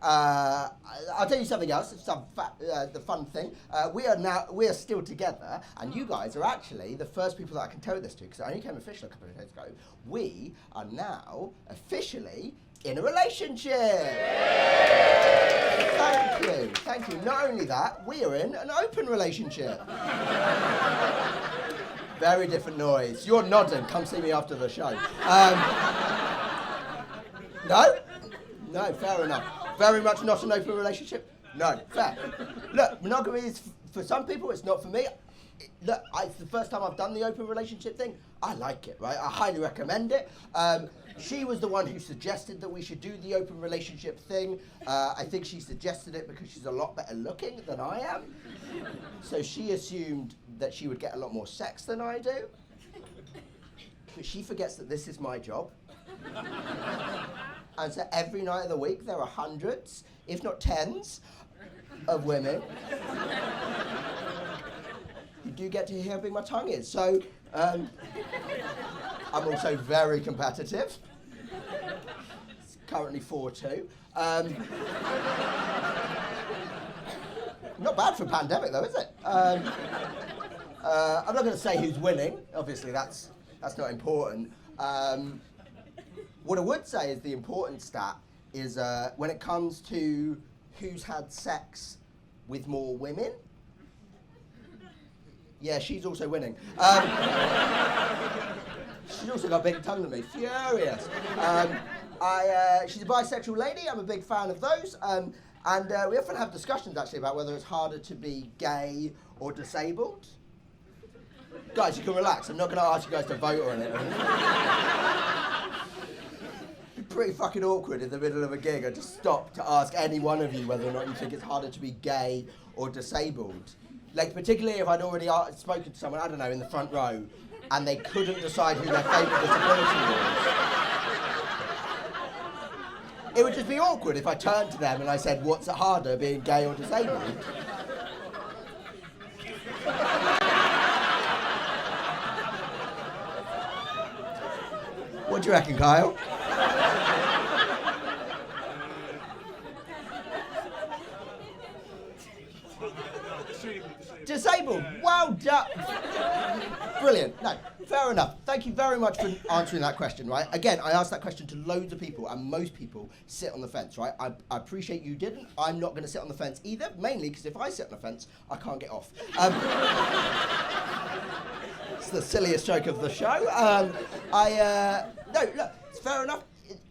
I'll tell you something else. The fun thing. We are still together, and you guys are actually the first people that I can tell this to, because it only came official a couple of days ago. We are now officially in a relationship. Thank you. Not only that, we are in an open relationship. Very different noise. You're nodding. Come see me after the show. No, fair enough. Very much not an open relationship? No, fair. Look, monogamy is, for some people, it's not for me. It's the first time I've done the open relationship thing. I like it, right? I highly recommend it. She was the one who suggested that we should do the open relationship thing. I think she suggested it because she's a lot better looking than I am. So she assumed that she would get a lot more sex than I do. But she forgets that this is my job. And so every night of the week, there are hundreds, if not tens, of women who do get to hear how big my tongue is. So I'm also very competitive. It's currently 4-2. Not bad for a pandemic, though, is it? I'm not going to say who's winning. Obviously, that's not important. What I would say is the important stat is when it comes to who's had sex with more women. Yeah, she's also winning. She's also got a bigger tongue than me. Furious. She's a bisexual lady. I'm a big fan of those. And we often have discussions, actually, about whether it's harder to be gay or disabled. Guys, you can relax. I'm not going to ask you guys to vote on it. It'd be pretty fucking awkward in the middle of a gig. I just stop to ask any one of you whether or not you think it's harder to be gay or disabled. Like, particularly if I'd already spoken to someone, I don't know, in the front row, and they couldn't decide who their favourite disability was. It would just be awkward if I turned to them and I said, what's it harder, being gay or disabled? What do you reckon, Kyle? Disabled. Well done. Brilliant. No, fair enough. Thank you very much for answering that question, right? Again, I asked that question to loads of people, and most people sit on the fence, right? I appreciate you didn't. I'm not going to sit on the fence either, mainly because if I sit on the fence, I can't get off. It's the silliest joke of the show. No, look, it's fair enough.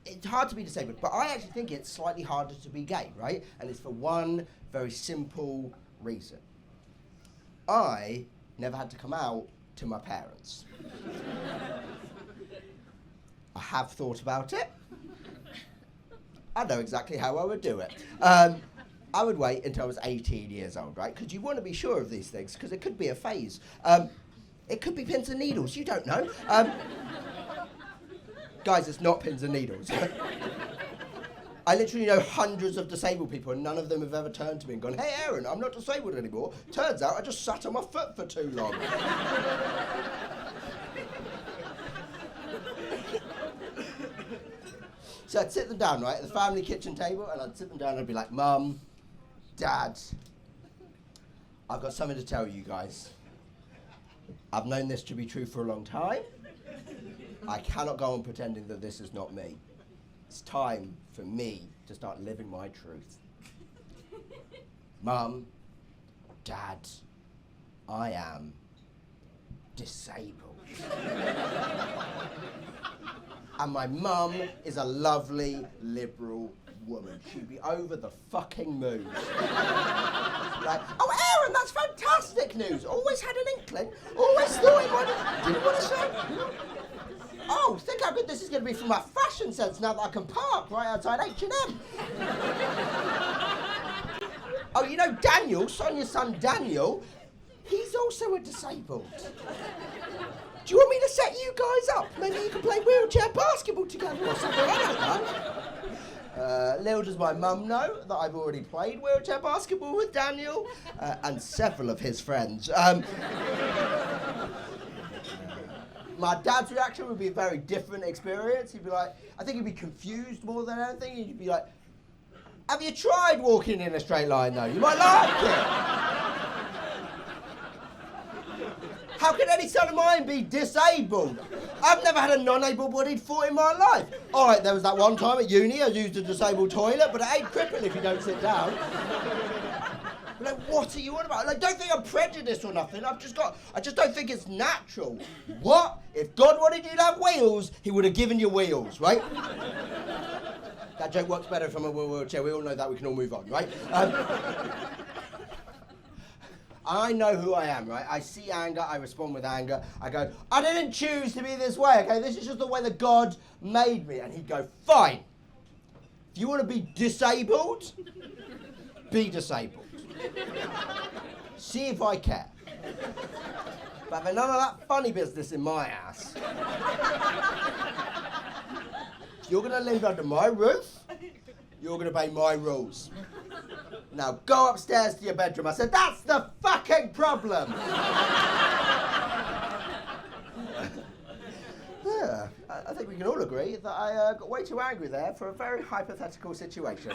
It's hard to be disabled, but I actually think it's slightly harder to be gay, right? And it's for one very simple reason. I never had to come out to my parents. I have thought about it. I know exactly how I would do it. I would wait until I was 18 years old, right? Because you want to be sure of these things, because it could be a phase. It could be pins and needles, you don't know. Guys, it's not pins and needles. I literally know hundreds of disabled people, and none of them have ever turned to me and gone, hey, Aaron, I'm not disabled anymore. Turns out I just sat on my foot for too long. So I'd sit them down, right, at the family kitchen table, and I'd sit them down and I'd be like, Mum, Dad, I've got something to tell you guys. I've known this to be true for a long time. I cannot go on pretending that this is not me. It's time for me to start living my truth. Mum, Dad, I am disabled. And my mum is a lovely, liberal woman. She'd be over the fucking moon. Like, oh, Aaron, that's fantastic news. Always had an inkling. Always thought he didn't want to say. Oh, think how good this is going to be for my fashion sense now that I can park right outside H&M. Oh, you know Daniel, Sonia's son Daniel, he's also a disabled. Do you want me to set you guys up? Maybe you can play wheelchair basketball together or something, I don't know. Little does my mum know that I've already played wheelchair basketball with Daniel and several of his friends. My dad's reaction would be a very different experience. He'd be like, I think he'd be confused more than anything. He'd be like, Have you tried walking in a straight line, though? You might like it. How can any son of mine be disabled? I've never had a non-able-bodied foot in my life. All right, there was that one time at uni I used a disabled toilet, but it ain't crippling if you don't sit down. Like, what are you on about? Like, don't think I'm prejudiced or nothing. I just don't think it's natural. What? If God wanted you to have wheels, he would have given you wheels, right? That joke works better from a wheelchair. We all know that. We can all move on, right? I know who I am, right? I see anger, I respond with anger. I go, I didn't choose to be this way, okay? This is just the way that God made me. And he'd go, fine. If you want to be disabled, be disabled. See if I care. But there's none of that funny business in my ass. If you're going to live under my roof, you're going to obey my rules. Now go upstairs to your bedroom. I said, that's the fucking problem. Yeah, I think we can all agree that I got way too angry there for a very hypothetical situation.